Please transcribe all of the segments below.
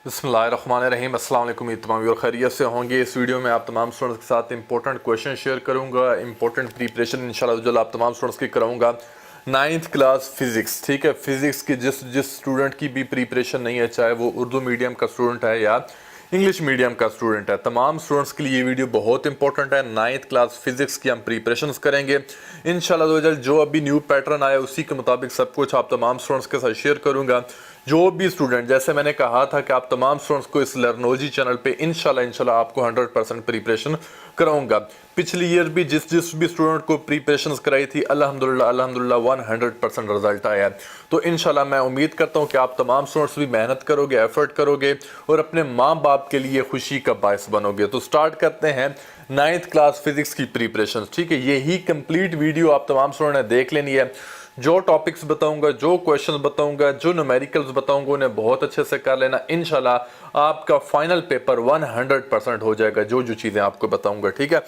बिस्मिल्लाहिर्रहमानिर्रहीम। अस्सलाम वालेकुम। तमाम व्यूअर खैरियत से होंगे। इस वीडियो में आप तमाम स्टूडेंट्स के साथ इंपॉर्टेंट क्वेश्चन शेयर करूंगा। इंपॉर्टेंट प्रिपरेशन इंशाल्लाह आप तमाम स्टूडेंट्स की कराऊंगा। 9th क्लास फिज़िक्स, ठीक है। फिज़िक्स की जिस स्टूडेंट की भी प्रिपरेशन नहीं है, चाहे वो उर्दू मीडियम का स्टूडेंट है या इंग्लिश मीडियम का स्टूडेंट है, तमाम स्टूडेंट्स के लिए ये वीडियो बहुत इंपॉर्टेंट है। 9th क्लास फिज़िक्स की हम प्रिपरेशन करेंगे इंशाल्लाह। जो अभी न्यू पैटर्न आया उसी के मुताबिक सब कुछ आप तमाम स्टूडेंट्स के साथ शेयर करूंगा। जो भी स्टूडेंट, जैसे मैंने कहा था कि आप तमाम स्टूडेंट्स को इस लर्नोलॉजी चैनल पे इंशाल्लाह आपको 100% प्रिपरेशन कराऊंगा। पिछली ईयर भी जिस भी स्टूडेंट को प्रिपरेशन कराई थी अल्हम्दुलिल्लाह 100% रिजल्ट आया है। तो इंशाल्लाह मैं उम्मीद करता हूं कि आप तमाम स्टूडेंट्स भी मेहनत करोगे, एफर्ट करोगे और अपने माँ बाप के लिए खुशी का बायस बनोगे। तो स्टार्ट करते हैं 9th क्लास फिजिक्स की प्रिपरेशन, ठीक है। यही कंप्लीट वीडियो आप तमाम स्टूडेंट ने देख लेनी है। जो टॉपिक्स बताऊंगा, जो क्वेश्चंस बताऊंगा, जो न्यूमेरिकल्स बताऊंगा, उन्हें बहुत अच्छे से कर लेना। इंशाल्लाह आपका फाइनल पेपर 100% हो जाएगा जो चीज़ें आपको बताऊंगा, ठीक है।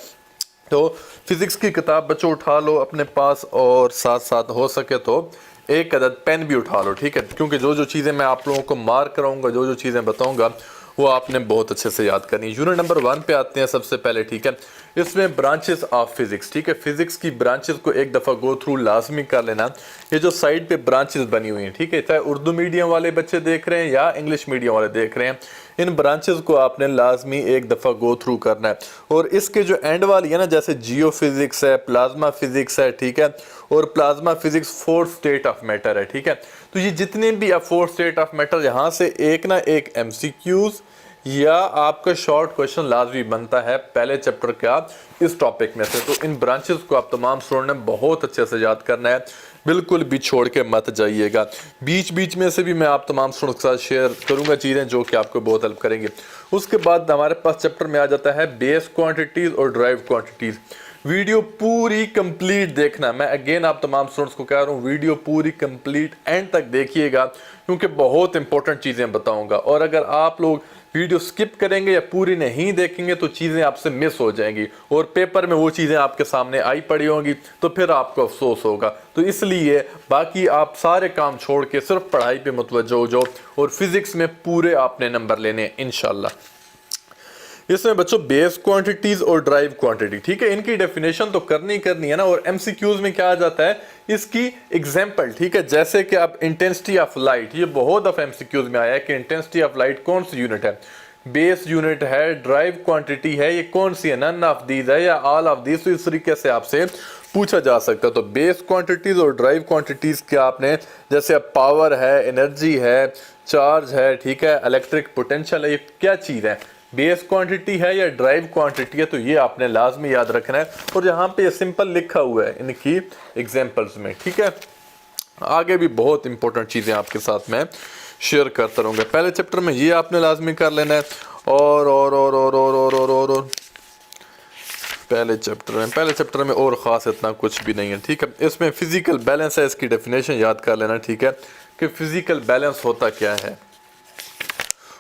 तो फिजिक्स की किताब बच्चों उठा लो अपने पास और साथ साथ हो सके तो एक अदद पेन भी उठा लो, ठीक है। क्योंकि जो चीज़ें मैं आप लोगों को मार्क कराऊंगा, जो चीज़ें बताऊंगा वो आपने बहुत अच्छे से याद करनी है। यूनिट नंबर 1 पे आते हैं सबसे पहले, ठीक है। इसमें ब्रांचेस ऑफ फिजिक्स, ठीक है। फिजिक्स की ब्रांचेस को एक दफ़ा गो थ्रू लाजमी कर लेना। ये जो साइड पे ब्रांचेस बनी हुई हैं, ठीक है, चाहे उर्दू मीडियम वाले बच्चे देख रहे हैं या इंग्लिश मीडियम वाले देख रहे हैं, इन ब्रांचेस को आपने लाजमी एक दफ़ा गो थ्रू करना है। और इसके जो एंड वाली है ना, जैसे जियो फिजिक्स है, प्लाज्मा फिजिक्स है, ठीक है, और plasma physics fourth state of matter है, ठीक है। तो ये जितने भी फोर्थ स्टेट ऑफ मैटर, यहाँ से एक ना एक एमसीक्यूज या आपका शॉर्ट क्वेश्चन लाजमी बनता है पहले चैप्टर का इस टॉपिक में से। तो इन ब्रांचेस को आप तमाम स्टूडेंट ने बहुत अच्छे से याद करना है, बिल्कुल भी छोड़ के मत जाइएगा। बीच बीच में से भी मैं आप तमाम स्टूडेंट्स के साथ शेयर करूंगा चीज़ें जो कि आपको बहुत हेल्प करेंगे। उसके बाद हमारे पास चैप्टर में आ जाता है बेस क्वांटिटीज़ और ड्राइव क्वांटिटीज़। वीडियो पूरी कंप्लीट देखना। मैं अगेन आप तमाम स्टूडेंट्स को कह रहा हूँ, वीडियो पूरी कंप्लीट एंड तक देखिएगा क्योंकि बहुत इंपॉर्टेंट चीज़ें बताऊंगा। और अगर आप लोग वीडियो स्किप करेंगे या पूरी नहीं देखेंगे तो चीज़ें आपसे मिस हो जाएंगी और पेपर में वो चीज़ें आपके सामने आई पड़ी होंगी तो फिर आपको अफसोस होगा। तो इसलिए बाकी आप सारे काम छोड़ के सिर्फ पढ़ाई पे मुतवज्जो हो जाओ और फिजिक्स में पूरे आपने नंबर लेने हैं इंशाल्लाह। इसमें बच्चों बेस क्वांटिटीज और ड्राइव क्वांटिटी, ठीक है, इनकी डेफिनेशन तो करनी है ना। और एमसीक्यूज में क्या आ जाता है, इसकी एग्जांपल, ठीक है। जैसे कि आप इंटेंसिटी ऑफ लाइट, ये बहुत दफा एमसीक्यूज में आया है कि इंटेंसिटी ऑफ लाइट कौन सी यूनिट है, बेस यूनिट है, ड्राइव क्वांटिटी है, ये कौन सी है, नन ऑफ दीज है या ऑल ऑफ दीज। तो इस तरीके से आपसे पूछा जा सकता है। तो बेस क्वांटिटीज और ड्राइव क्वांटिटीज क्या आपने, जैसे अब पावर है, एनर्जी है, चार्ज है, ठीक है, इलेक्ट्रिक पोटेंशियल है, ये क्या चीज़ है, बेस क्वांटिटी है या ड्राइव क्वांटिटी है, तो ये आपने लाजमी याद रखना है। और यहाँ पे सिंपल लिखा हुआ है इनकी एग्जांपल्स में, ठीक है। आगे भी बहुत इंपॉर्टेंट चीज़ें आपके साथ में शेयर करता रहूँगा। पहले चैप्टर में ये आपने लाजमी कर लेना है। और पहले चैप्टर में और ख़ास इतना कुछ भी नहीं है, ठीक है। इसमें फिजिकल बैलेंस है, इसकी डेफिनेशन याद कर लेना, ठीक है, कि फिजिकल बैलेंस होता क्या है।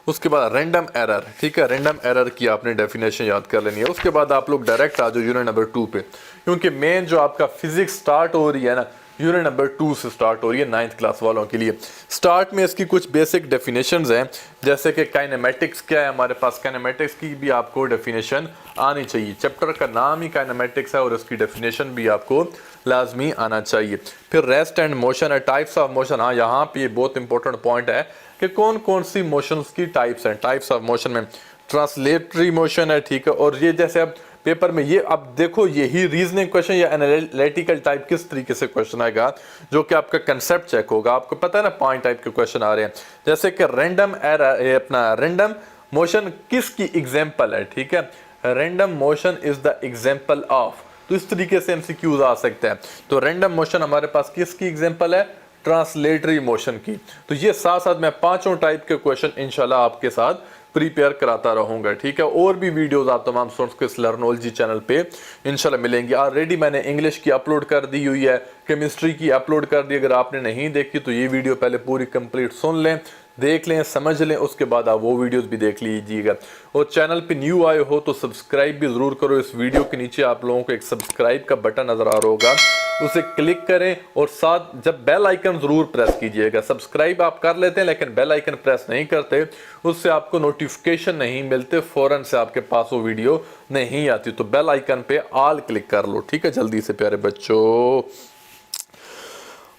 उसके बाद रैंडम एरर, ठीक है, रैंडम एरर की आपने डेफिनेशन याद कर लेनी है। उसके बाद आप लोग डायरेक्ट आ जाओ यूनिट नंबर 2 पे, क्योंकि मेन जो आपका फिजिक्स स्टार्ट हो रही है ना, यूनिट नंबर 2 से स्टार्ट हो रही है 9th क्लास वालों के लिए। स्टार्ट में इसकी कुछ बेसिक डेफिनेशंस हैं, जैसे कि काइनेमेटिक्स क्या है हमारे पास, काइनेमेटिक्स की भी आपको डेफिनेशन आनी चाहिए। चैप्टर का नाम ही काइनेमेटिक्स है और उसकी डेफिनेशन भी आपको लाजमी आना चाहिए। फिर रेस्ट एंड मोशन है, टाइप्स ऑफ मोशन। हाँ, यहाँ पे बहुत इंपॉर्टेंट पॉइंट है कि कौन कौन सी मोशंस की टाइप्स हैं। टाइप्स ऑफ मोशन में ट्रांसलेटरी मोशन है, ठीक है। और ये जैसे अब पेपर में ये अब देखो, यही रीजनिंग क्वेश्चन या एनालिटिकल टाइप किस तरीके से क्वेश्चन आएगा जो कि आपका कंसेप्ट चेक होगा। आपको पता है ना, पॉइंट टाइप के क्वेश्चन आ रहे हैं, जैसे कि रैंडम एरर, अपना रैंडम मोशन किसकी एग्जांपल है, ठीक है, random motion is the example of. तो इस तरीके से एमसीक्यूज आ सकते हैं। तो रैंडम मोशन हमारे पास किसकी एग्जांपल है, ट्रांसलेटरी मोशन की। तो ये साथ साथ मैं पांचों टाइप के क्वेश्चन इंशाल्लाह आपके साथ प्रिपेयर कराता रहूंगा, ठीक है। और भी वीडियोस आप तमाम स्टूडेंट्स को इस लर्नोलॉजी चैनल पे इंशाल्लाह मिलेंगी। ऑलरेडी मैंने इंग्लिश की अपलोड कर दी हुई है, केमिस्ट्री की अपलोड कर दी। अगर आपने नहीं देखी तो ये वीडियो पहले पूरी कंप्लीट सुन लें, देख लें, समझ लें, उसके बाद आप वो वीडियोस भी देख लीजिएगा। और चैनल पे न्यू आए हो तो सब्सक्राइब भी ज़रूर करो। इस वीडियो के नीचे आप लोगों को एक सब्सक्राइब का बटन नज़र आ रहा होगा, उसे क्लिक करें और साथ जब बेल आइकन ज़रूर प्रेस कीजिएगा। सब्सक्राइब आप कर लेते हैं लेकिन बेल आइकन प्रेस नहीं करते, उससे आपको नोटिफिकेशन नहीं मिलते, फ़ौरन से आपके पास वो वीडियो नहीं आती। तो बेल आइकन पे ऑल क्लिक कर लो, ठीक है, जल्दी से प्यारे बच्चों।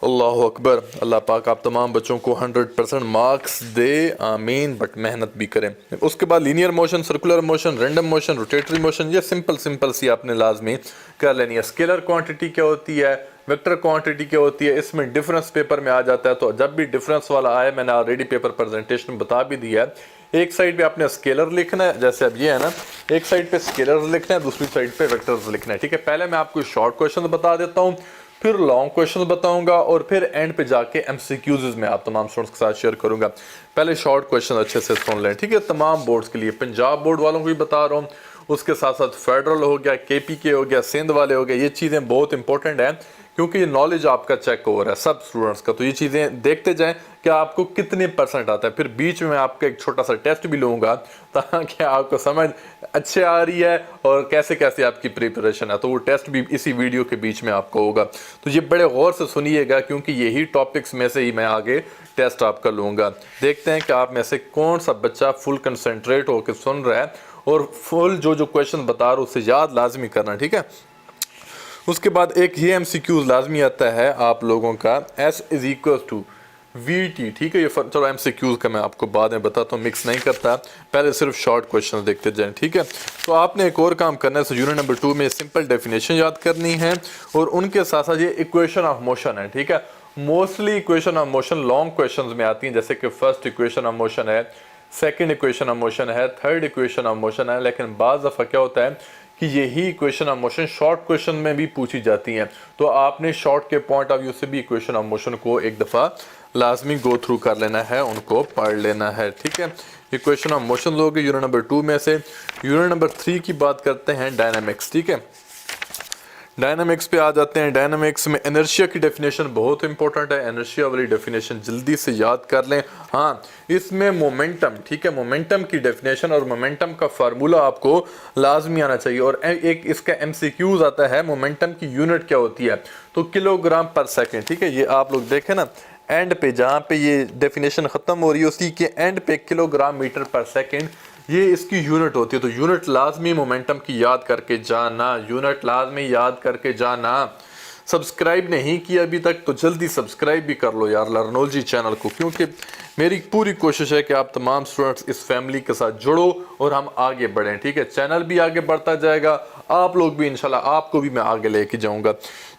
अल्लाह अकबर। अल्लाह पाक आप तमाम बच्चों को 100% मार्क्स दे, आमीन। बट मेहनत भी करें। उसके बाद linear motion, circular motion, random motion, rotary motion, ये सिंपल सी आपने लाजमी कर लेनी है। स्केलर क्वांटिटी क्या होती है, वेक्टर क्वांटिटी क्या होती है, इसमें डिफरेंस पेपर में आ जाता है। तो जब भी डिफरेंस वाला आए, मैंने ऑलरेडी पेपर प्रेजेंटेशन बता भी दिया है, एक साइड पे आपने स्केलर लिखना है, जैसे अब ये है ना, एक साइड पे स्केलर लिखना है, दूसरी साइड पे वेक्टर्स लिखना है, ठीक है। पहले मैं आपको शॉर्ट क्वेश्चन बता देता हूँ, फिर लॉन्ग क्वेश्चन बताऊंगा और फिर एंड पे जाके एमसीक्यूज में आप तमाम स्टूडेंट्स के साथ शेयर करूंगा। पहले शॉर्ट क्वेश्चन अच्छे से सुन लें, ठीक है, तमाम बोर्ड्स के लिए, पंजाब बोर्ड वालों को भी बता रहा हूँ, उसके साथ साथ फेडरल हो गया, केपीके हो गया, सिंध वाले हो गए। ये चीज़ें बहुत इंपॉर्टेंट हैं क्योंकि ये नॉलेज आपका चेक ओवर है सब स्टूडेंट्स का। तो ये चीज़ें देखते जाएं कि आपको कितने परसेंट आता है। फिर बीच में आपका एक छोटा सा टेस्ट भी लूँगा ताकि आपको समझ अच्छे आ रही है और कैसे कैसे आपकी प्रिपरेशन है। तो वो टेस्ट भी इसी वीडियो के बीच में आपको होगा। तो ये बड़े गौर से सुनिएगा क्योंकि यही टॉपिक्स में से ही मैं आगे टेस्ट आपका लूँगा। देखते हैं कि आप में से कौन सा बच्चा फुल कंसंट्रेट होकर सुन रहा है और फुल जो क्वेश्चन बता रहा हूँ उससे याद लाजमी करना, ठीक है। उसके बाद एक ये एमसीक्यूज लाजमी आता है आप लोगों का, S is equal to VT, ठीक है। ये चलो एमसीक्यूज का मैं आपको बाद में बताता हूँ, मिक्स नहीं करता, पहले सिर्फ शॉर्ट क्वेश्चन देखते जाएं, ठीक है। तो आपने एक और काम करना है, यूनिट नंबर 2 में सिंपल डेफिनेशन याद करनी है और उनके साथ साथ ये इक्वेशन ऑफ मोशन है, ठीक है। Mostly equation of motion long question में आती हैं, जैसे कि फर्स्ट इक्वेशन ऑफ मोशन है, सेकेंड इक्वेशन ऑफ मोशन है, थर्ड इक्वेशन ऑफ मोशन है। लेकिन बाज़ दफ़ा क्या होता है कि यही equation of motion short question में भी पूछी जाती हैं। तो आपने शॉर्ट के पॉइंट ऑफ व्यू से भी इक्वेशन ऑफ मोशन को एक दफ़ा लाजमी गो थ्रू कर लेना है, उनको पढ़ लेना है, ठीक है। इक्वेशन ऑफ मोशन लोगे यूनिट नंबर 2 में से। यूनिट नंबर 3 की बात करते हैं, डायनामिक्स, ठीक है। डायनामिक्स पे आ जाते हैं। डायनामिक्स में इनर्शिया की डेफिनेशन बहुत इंपॉर्टेंट है, इनर्शिया वाली डेफिनेशन जल्दी से याद कर लें। हाँ, इसमें मोमेंटम, ठीक है, मोमेंटम की डेफिनेशन और मोमेंटम का फार्मूला आपको लाजमी आना चाहिए। और एक इसका एमसीक्यूज आता है, मोमेंटम की यूनिट क्या होती है, तो किलोग्राम पर सेकेंड, ठीक है। ये आप लोग देखें ना, एंड पे जहाँ पे ये डेफिनेशन ख़त्म हो रही है उसी के एंड पे किलोग्राम मीटर पर सेकेंड ये इसकी यूनिट होती है। तो यूनिट लाजमी मोमेंटम की याद करके जाना, यूनिट लाजमी याद करके जाना। सब्सक्राइब नहीं किया अभी तक तो जल्दी सब्सक्राइब भी कर लो यार लर्नोलॉजी चैनल को, क्योंकि मेरी पूरी कोशिश है कि आप तमाम स्टूडेंट्स इस फैमिली के साथ जुड़ो और हम आगे बढ़ें, ठीक है। चैनल भी आगे बढ़ता जाएगा, आप लोग भी इंशाल्लाह, आपको भी मैं आगे लेके जाऊंगा।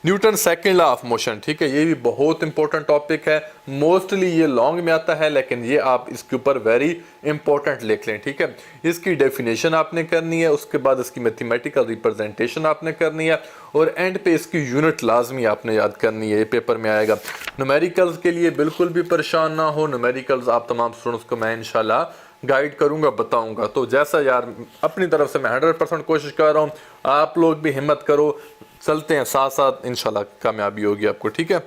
Newton second law of motion, ठीक है, ये भी बहुत इंपॉर्टेंट टॉपिक है। मोस्टली ये लॉन्ग में आता है लेकिन ये आप इसके ऊपर वेरी इंपॉर्टेंट लिख लें, ठीक है। इसकी डेफिनेशन आपने करनी है, उसके बाद इसकी मैथमेटिकल रिप्रेजेंटेशन आपने करनी है और एंड पे इसकी यूनिट लाजमी आपने याद करनी है, ये पेपर में आएगा। न्यूमेरिकल्स के लिए बिल्कुल भी परेशान ना हो, न्यूमेरिकल्स आप तमाम स्टूडेंट्स को मैं इंशाल्लाह गाइड करूंगा, बताऊंगा। तो जैसा यार अपनी तरफ से मैं 100% कोशिश कर रहा हूँ, आप लोग भी हिम्मत करो, चलते हैं साथ साथ, इंशाल्लाह कामयाबी होगी आपको, ठीक है।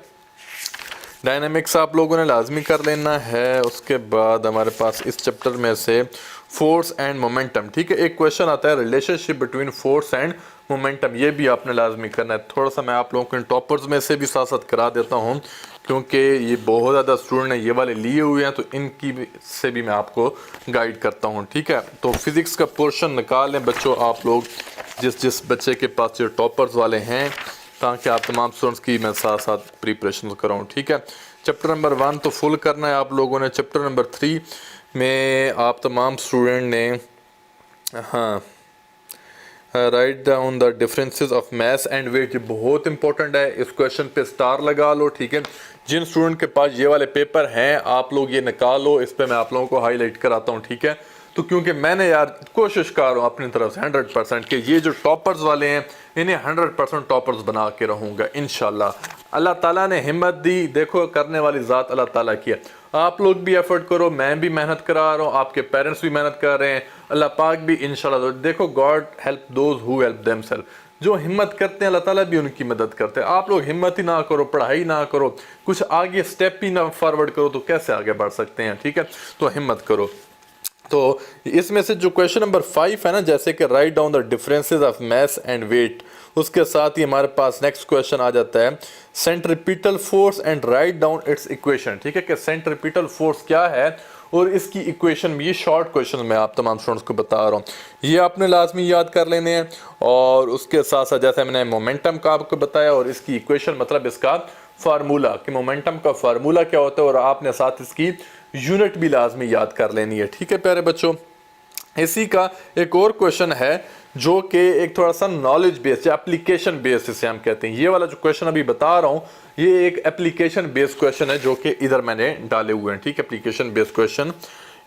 डायनामिक्स आप लोगों ने लाजमी कर लेना है। उसके बाद हमारे पास इस चैप्टर में से फोर्स एंड मोमेंटम, ठीक है, एक क्वेश्चन आता है relationship between force and momentum, ये भी आपने लाजमी करना है। थोड़ा सा मैं आप लोगों को इन टॉपर्स में से भी साथ साथ करा देता हूँ क्योंकि ये बहुत ज़्यादा स्टूडेंट ने ये वाले लिए हुए हैं, तो इनकी से भी मैं आपको गाइड करता हूँ, ठीक है। तो फिज़िक्स का पोर्शन निकाल लें बच्चों आप लोग, जिस बच्चे के पास जो टॉपर्स वाले हैं, ताकि आप तमाम स्टूडेंट्स की मैं साथ साथ प्रिपरेशन कराऊँ, ठीक है। चैप्टर नंबर 1 तो फुल करना है आप लोगों ने। चैप्टर नंबर 3 में आप तमाम स्टूडेंट ने, हाँ, write down the differences of mass and weight, ये बहुत इंपॉर्टेंट है, इस क्वेश्चन पे स्टार लगा लो, ठीक है। जिन स्टूडेंट के पास ये वाले पेपर हैं आप लोग ये निकालो, इस पे मैं आप लोगों को हाईलाइट कराता हूँ, ठीक है। तो क्योंकि मैंने यार कोशिश कर रहा हूँ अपनी तरफ से 100% कि ये जो टॉपर्स वाले हैं इन्हें 100% टॉपर्स बना के रहूँगा इंशाल्लाह। अल्लाह ताला ने हिम्मत दी, देखो करने वाली ज़ात अल्लाह ताला की है। आप लोग भी एफर्ट करो, मैं भी मेहनत करा रहा हूँ, आपके पेरेंट्स भी मेहनत कर रहे हैं, अल्लाह पाक भी इंशाल्लाह। देखो God help those who help themself, जो हिम्मत करते हैं अल्लाह ताला भी उनकी मदद करते हैं। आप लोग हिम्मत ही ना करो, पढ़ाई ना करो, कुछ आगे स्टेप ही ना फॉरवर्ड करो तो कैसे आगे बढ़ सकते हैं, ठीक है। तो हिम्मत करो। तो इसमें से जो क्वेश्चन नंबर 5 है ना, जैसे कि write down the differences of mass and weight, उसके साथ ही हमारे पास नेक्स्ट क्वेश्चन आ जाता है centripetal force and write down it's equation. ठीक है कि सेंट्रीपिटल फोर्स क्या है और इसकी इक्वेशन भी, ये शॉर्ट क्वेश्चन मैं आप तमाम स्टूडेंट्स को बता रहा हूँ, ये आपने लाजमी याद कर लेने हैं। और उसके साथ साथ जैसे मैंने मोमेंटम का आपको बताया और इसकी इक्वेशन मतलब इसका फार्मूला कि मोमेंटम का फार्मूला क्या होता है, और आपने साथ इसकी यूनिट भी लाजमी याद कर लेनी है। ठीक है प्यारे बच्चों, इसी का एक और क्वेश्चन है जो कि एक थोड़ा सा नॉलेज बेस्ड या एप्लीकेशन बेस्ड इसे हम कहते हैं। ये वाला जो क्वेश्चन अभी बता रहा हूं ये एक एप्लीकेशन बेस्ड क्वेश्चन है जो कि इधर मैंने डाले हुए हैं। ठीक है, एप्लीकेशन बेस्ड क्वेश्चन।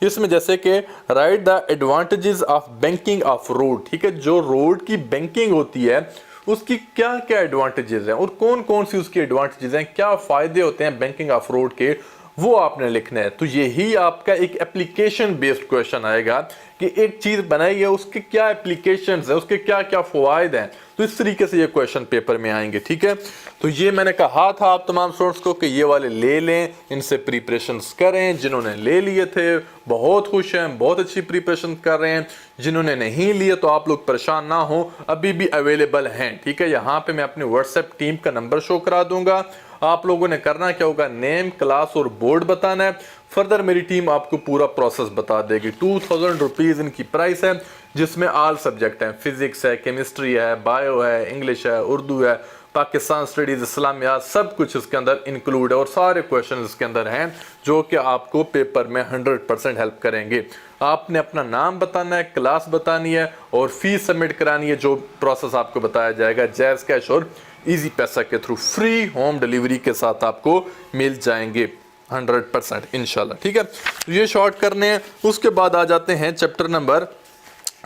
इसमें जैसे कि right the advantages of banking of road. ठीक है, जो रोड की बैंकिंग होती है उसकी क्या क्या एडवांटेजेस हैं और कौन कौन सी उसकी एडवांटेजेस हैं, क्या फायदे होते हैं बैंकिंग ऑफ रोड के, वो आपने लिखना है। तो यही आपका एक एप्लीकेशन बेस्ड क्वेश्चन आएगा कि एक चीज बनाई है उसके क्या एप्लीकेशंस है, उसके क्या क्या फवायद हैं। तो इस तरीके से ये क्वेश्चन पेपर में आएंगे। ठीक है, तो ये मैंने कहा था आप तमाम स्टूडेंट्स को कि ये वाले ले लें, इनसे प्रिपरेशंस करें। जिन्होंने ले लिए थे बहुत खुश हैं, बहुत अच्छी प्रिपरेशन कर रहे हैं। जिन्होंने नहीं लिए तो आप लोग परेशान ना हो, अभी भी अवेलेबल हैं। ठीक है, यहाँ पे मैं अपने व्हाट्सएप टीम का नंबर शो करा दूंगा। आप लोगों ने करना क्या होगा, नेम, क्लास और बोर्ड बताना है। फर्दर मेरी टीम आपको पूरा प्रोसेस बता देगी। 2000 रुपीज इनकी प्राइस है, जिसमें ऑल सब्जेक्ट हैं, फिजिक्स है, केमिस्ट्री है, बायो है, इंग्लिश है, उर्दू है, पाकिस्तान स्टडीज, इस्लामियात, सब कुछ इसके अंदर इंक्लूड है और सारे क्वेश्चन इसके अंदर हैं जो कि आपको पेपर में 100% हेल्प करेंगे। आपने अपना नाम बताना है, क्लास बतानी है और फीस सबमिट करानी है। जो प्रोसेस आपको बताया जाएगा जैज़ कैश और इजी पैसा के थ्रू फ्री होम डिलीवरी के साथ आपको मिल जाएंगे 100% इंशाल्लाह। ठीक है, तो ये शॉर्ट करने हैं। उसके बाद आ जाते हैं चैप्टर नंबर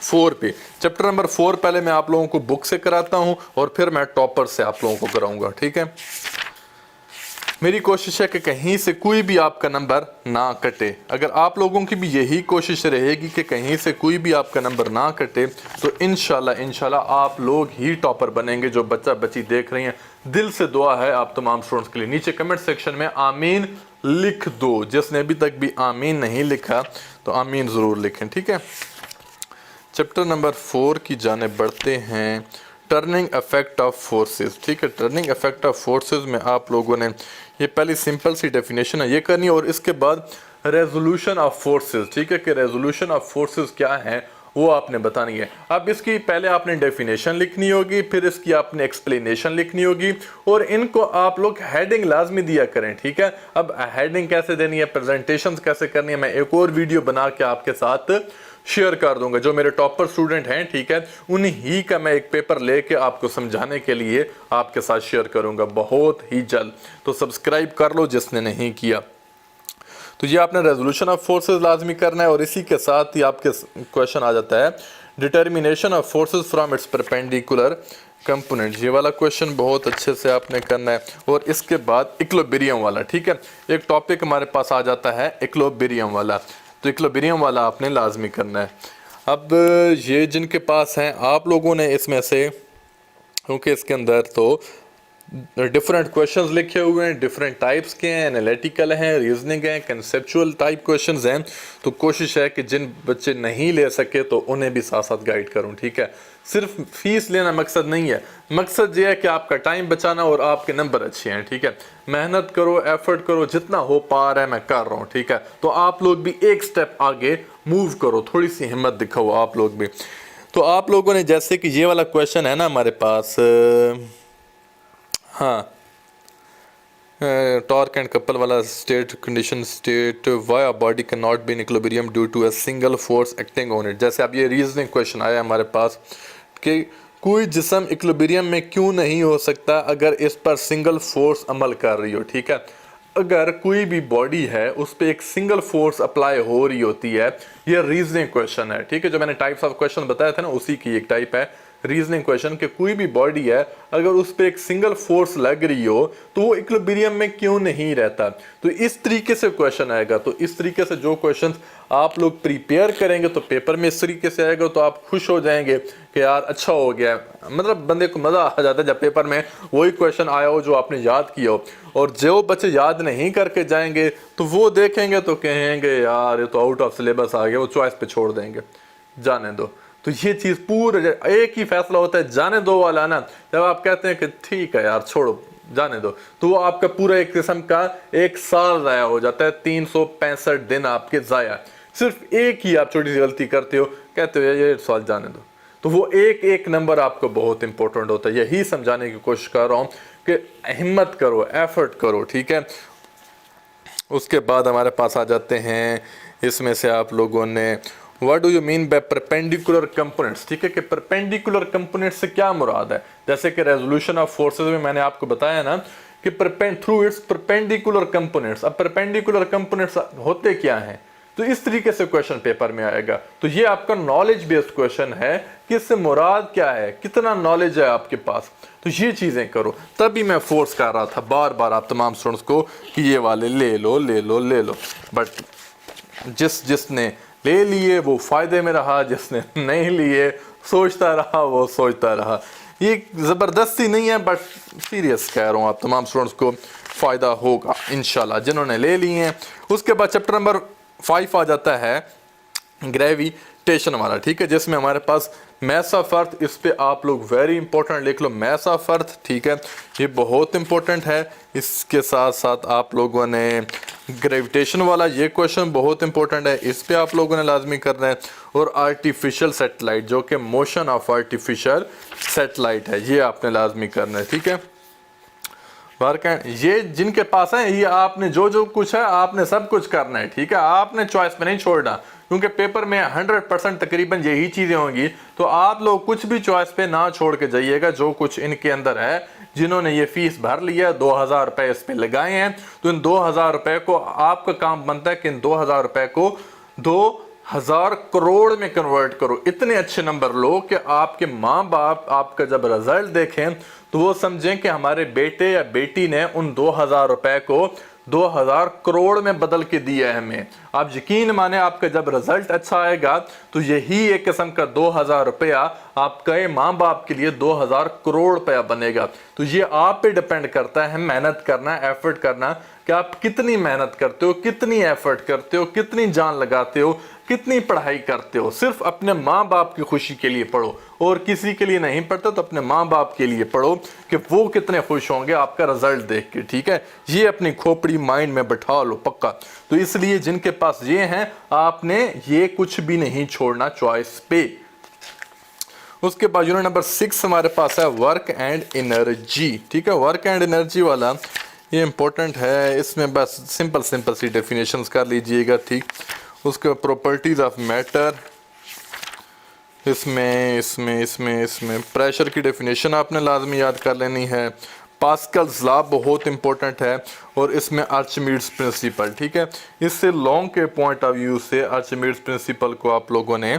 4 पे। चैप्टर नंबर 4 पहले मैं आप लोगों को बुक से कराता हूं और फिर मैं टॉपर से आप लोगों को कराऊंगा। ठीक है, मेरी कोशिश है कि कहीं से कोई भी आपका नंबर ना कटे। अगर आप लोगों की भी यही कोशिश रहेगी कि कहीं से कोई भी आपका नंबर ना कटे तो इंशाल्लाह आप लोग ही टॉपर बनेंगे। जो बच्चा बच्ची देख रही हैं, दिल से दुआ है आप तमाम स्टूडेंट्स के लिए। नीचे कमेंट सेक्शन में आमीन लिख दो। जिसने अभी तक भी आमीन नहीं लिखा तो आमीन ज़रूर लिखें। ठीक है, चैप्टर नंबर 4 की जाने बढ़ते हैं, टर्निंग इफेक्ट ऑफ फोर्सेस। ठीक है, टर्निंग इफेक्ट ऑफ फोर्सेस में आप लोगों ने ये पहली सिंपल सी डेफिनेशन है ये करनी है और इसके बाद रेजोल्यूशन ऑफ फोर्सेस। ठीक है, कि रेजोल्यूशन ऑफ फोर्सेस क्या है वो आपने बतानी है। अब इसकी पहले आपने डेफिनेशन लिखनी होगी, फिर इसकी आपने एक्सप्लेनेशन लिखनी होगी और इनको आप लोग हेडिंग लाजमी दिया करें। ठीक है, अब हेडिंग कैसे देनी है, प्रेजेंटेशन कैसे करनी है, मैं एक और वीडियो बना के आपके साथ शेयर कर दूंगा। जो मेरे टॉपर स्टूडेंट हैं, ठीक है, उन्हीं का मैं एक पेपर लेके आपको समझाने के लिए आपके साथ शेयर करूंगा बहुत ही जल्द। तो सब्सक्राइब कर लो जिसने नहीं किया। तो ये आपने रेजोल्यूशन ऑफ फोर्सेस लाजमी करना है और इसी के साथ ही आपके क्वेश्चन आ जाता है determination of forces from its perpendicular component. ये वाला क्वेश्चन बहुत अच्छे से आपने करना है और इसके बाद इक्विलिब्रियम वाला। ठीक है, एक टॉपिक हमारे पास आ जाता है इक्विलिब्रियम वाला, तो इक्विलिब्रियम वाला आपने लाजमी करना है। अब ये जिनके पास हैं आप लोगों ने इसमें से, क्योंकि इसके अंदर तो डिफरेंट क्वेश्चंस लिखे हुए हैं, डिफरेंट टाइप्स के हैं, एनालिटिकल हैं, रीजनिंग हैं, कंसेप्चुअल टाइप क्वेश्चंस हैं, तो कोशिश है कि जिन बच्चे नहीं ले सके तो उन्हें भी साथ साथ गाइड करूं। ठीक है, सिर्फ फीस लेना मकसद नहीं है, मकसद ये है कि आपका टाइम बचाना और आपके नंबर अच्छे हैं। ठीक है, मेहनत करो, एफर्ट करो, जितना हो पा रहा है मैं कर रहा हूँ। ठीक है, तो आप लोग भी एक स्टेप आगे मूव करो, थोड़ी सी हिम्मत दिखाओ आप लोग भी। तो आप लोगों ने जैसे कि ये वाला क्वेश्चन है ना हमारे पास, हाँ, टॉर्क एंड कपल वाला, state condition state why a body can not be in equilibrium due to a single force acting on it. जैसे अब ये रीजनिंग क्वेश्चन आया हमारे पास कि कोई जिस्म इक्विलिब्रियम में क्यों नहीं हो सकता अगर इस पर सिंगल फोर्स अमल कर रही हो। ठीक है, अगर कोई भी बॉडी है उस पर एक सिंगल फोर्स अप्लाई हो रही होती है, ये रीजनिंग क्वेश्चन है। ठीक है, जो मैंने टाइप्स ऑफ क्वेश्चन बताया था ना उसी की एक टाइप है रीजनिंग क्वेश्चन कि कोई भी बॉडी है अगर उस पर एक सिंगल फोर्स लग रही हो तो वो इक्विलिब्रियम में क्यों नहीं रहता। तो इस तरीके से क्वेश्चन आएगा। तो इस तरीके से जो क्वेश्चंस आप लोग प्रिपेयर करेंगे तो पेपर में इस तरीके से आएगा तो आप खुश हो जाएंगे कि यार अच्छा हो गया। मतलब बंदे को मज़ा आ जाता है जब पेपर में वही क्वेश्चन आया हो जो आपने याद किया हो। और जो बच्चे याद नहीं करके जाएंगे तो वो देखेंगे तो कहेंगे यार ये तो आउट ऑफ सिलेबस आ गया, वो चॉइस पे छोड़ देंगे, जाने दो। तो ये चीज़ पूरे एक ही फैसला होता है जाने दो वाला ना, जब आप कहते हैं कि ठीक है यार छोड़ो जाने दो, तो वो आपका पूरा एक किस्म का एक साल ज़ाया हो जाता है, 365 दिन आपके ज़ाया। सिर्फ एक ही आप छोटी सी गलती करते हो, कहते हो ये सवाल जाने दो, तो वो एक एक नंबर आपको बहुत इंपॉर्टेंट होता है। यही समझाने की कोशिश कर रहा हूँ कि हिम्मत करो, एफर्ट करो, ठीक है। उसके बाद हमारे पास आ जाते हैं, इसमें से आप लोगों ने what do you mean by perpendicular components, ठीक है, कि परपेंडिकुलर कंपोनेंट्स से क्या मुराद है। जैसे कि रेजोल्यूशन ऑफ फोर्सेस में मैंने आपको बताया ना कि थ्रू इट्स परपेंडिकुलर कंपोनेंट्स। अब परपेंडिकुलर कंपोनेंट्स होते क्या हैं, तो इस तरीके से क्वेश्चन पेपर में आएगा। तो ये आपका नॉलेज बेस्ड क्वेश्चन है कि इससे मुराद क्या है, कितना नॉलेज है आपके पास, तो ये चीजें करो। तभी मैं फोर्स कर रहा था बार बार आप तमाम स्टूडेंट्स को कि ये वाले ले लो ले लो ले लो, बट जिसने ले लिए वो फायदे में रहा, जिसने नहीं लिए सोचता रहा वो सोचता रहा। ये ज़बरदस्ती नहीं है बट सीरियस कह रहा हूँ, आप तमाम स्टूडेंट्स को फ़ायदा होगा इंशाल्लाह जिन्होंने ले लिए हैं। उसके बाद चैप्टर नंबर 5 आ जाता है ग्रेविटेशन वाला, ठीक है, जिसमें हमारे पास मैस ऑफ अर्थ, इस पे आप लोग वेरी इंपॉर्टेंट लिख लो मैस ऑफ अर्थ, ठीक है, ये बहुत इंपॉर्टेंट है। इसके साथ साथ आप लोगों ने ग्रेविटेशन वाला ये क्वेश्चन बहुत इंपॉर्टेंट है, इस पे आप लोगों ने लाजमी करना है। और आर्टिफिशियल सेटेलाइट जो कि मोशन ऑफ आर्टिफिशियल सेटेलाइट है, ये आपने लाजमी करना है, ठीक है। वर्क एंड ये जिनके पास है, ये आपने जो जो कुछ है आपने सब कुछ करना है, ठीक है, आपने चॉइस पे नहीं छोड़ना, क्योंकि पेपर में 100% तकरीबन यही चीज़ें होंगी। तो आप लोग कुछ भी चॉइस पे ना छोड़ के जाइएगा, जो कुछ इनके अंदर है, जिन्होंने ये फीस भर लिया, 2000 रुपये इस पे लगाए हैं, तो इन 2000 रुपये को आपका काम बनता है कि इन 2000 रुपये को 2000 करोड़ में कन्वर्ट करो। इतने अच्छे नंबर लो कि आपके माँ बाप आपका जब रिजल्ट देखें तो वो समझें कि हमारे बेटे या बेटी ने उन 2000 रुपये को 2000 करोड़ में बदल के दिया है हमें। आप यकीन माने आपका जब रिजल्ट अच्छा आएगा तो यही एक किस्म का 2000 रुपया आपके माँ बाप के लिए 2000 करोड़ रुपया बनेगा। तो ये आप पे डिपेंड करता है, मेहनत करना, एफर्ट करना, कि आप कितनी मेहनत करते हो, कितनी एफर्ट करते हो, कितनी जान लगाते हो, कितनी पढ़ाई करते हो। सिर्फ अपने माँ बाप की खुशी के लिए पढ़ो और किसी के लिए नहीं पढ़ते तो अपने माँ बाप के लिए पढ़ो कि वो कितने खुश होंगे आपका रिजल्ट देख के, ठीक है। ये अपनी खोपड़ी माइंड में बैठा लो पक्का। तो इसलिए जिनके पास ये हैं आपने ये कुछ भी नहीं छोड़ना चॉइस पे। उसके बाद यूनिट नंबर 6 हमारे पास है वर्क एंड एनर्जी, ठीक है। वर्क एंड एनर्जी वाला ये इंपॉर्टेंट है, इसमें बस सिंपल सी डेफिनेशंस कर लीजिएगा, ठीक। उसके प्रॉपर्टीज ऑफ मैटर, इसमें प्रेशर की डेफिनेशन आपने लाजमी याद कर लेनी है। पास्कल्स लॉ बहुत इंपॉर्टेंट है, और इसमें आर्चिमीड्स प्रिंसिपल, ठीक है। इससे लॉन्ग के पॉइंट ऑफ व्यू से आर्चिमीड्स प्रिंसिपल को आप लोगों ने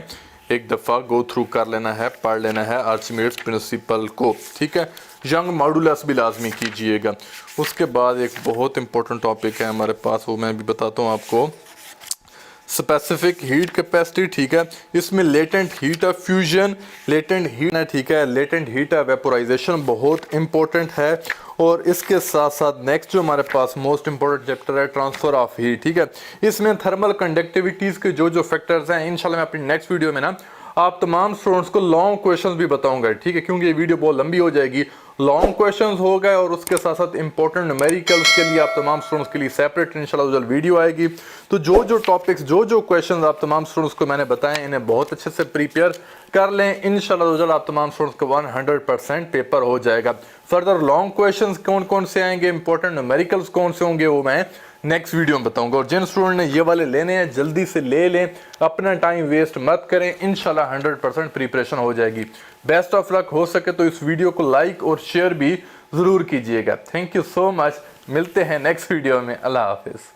एक दफ़ा गो थ्रू कर लेना है, पढ़ लेना है आर्चिमीड्स प्रिंसिपल को, ठीक है। यंग मॉडुलस भी लाजमी कीजिएगा। उसके बाद एक बहुत इंपॉर्टेंट टॉपिक है हमारे पास, वो मैं भी बताता हूँ आपको, स्पेसिफिक हीट कैपेसिटी, ठीक है। इसमें latent heat of fusion, latent heat है, ठीक है, लेटेंट हीट ऑफ वेपोराइजेशन बहुत इंपॉर्टेंट है। और इसके साथ साथ नेक्स्ट जो हमारे पास मोस्ट इंपॉर्टेंट चैप्टर है ट्रांसफर ऑफ हीट, ठीक है। इसमें थर्मल कंडक्टिविटीज़ के जो जो फैक्टर्स हैं इंशाल्लाह मैं अपनी नेक्स्ट वीडियो में ना आप तमाम स्टूडेंट्स को लॉन्ग क्वेश्चंस भी बताऊंगा, ठीक है, क्योंकि ये वीडियो बहुत लंबी हो जाएगी। लॉन्ग क्वेश्चंस हो गए और उसके साथ साथ इंपॉर्टेंट न्यूमेरिकल्स के लिए आप तमाम स्टूडेंट्स के लिए सेपरेट इंशाल्लाह जल्द वीडियो आएगी। तो जो जो टॉपिक्स जो जो क्वेश्चंस आप तमाम स्टूडेंट्स को मैंने बताए इन्हें बहुत अच्छे से प्रिपेयर कर लें, इंशाल्लाह जल्द आप तमाम स्टूडेंट्स को 100% पेपर हो जाएगा। फर्दर लॉन्ग क्वेश्चंस कौन कौन से आएंगे, इंपॉर्टेंट न्यूमेरिकल्स कौन से होंगे, वो मैं नेक्स्ट वीडियो में बताऊंगा। और जिन स्टूडेंट ने ये वाले लेने हैं जल्दी से ले लें, अपना टाइम वेस्ट मत करें, इंशाल्लाह 100% प्रिपरेशन हो जाएगी। Best of luck. हो सके तो इस वीडियो को लाइक और शेयर भी ज़रूर कीजिएगा। थैंक यू सो मच, मिलते हैं नेक्स्ट वीडियो में। अल्लाह हाफिज़।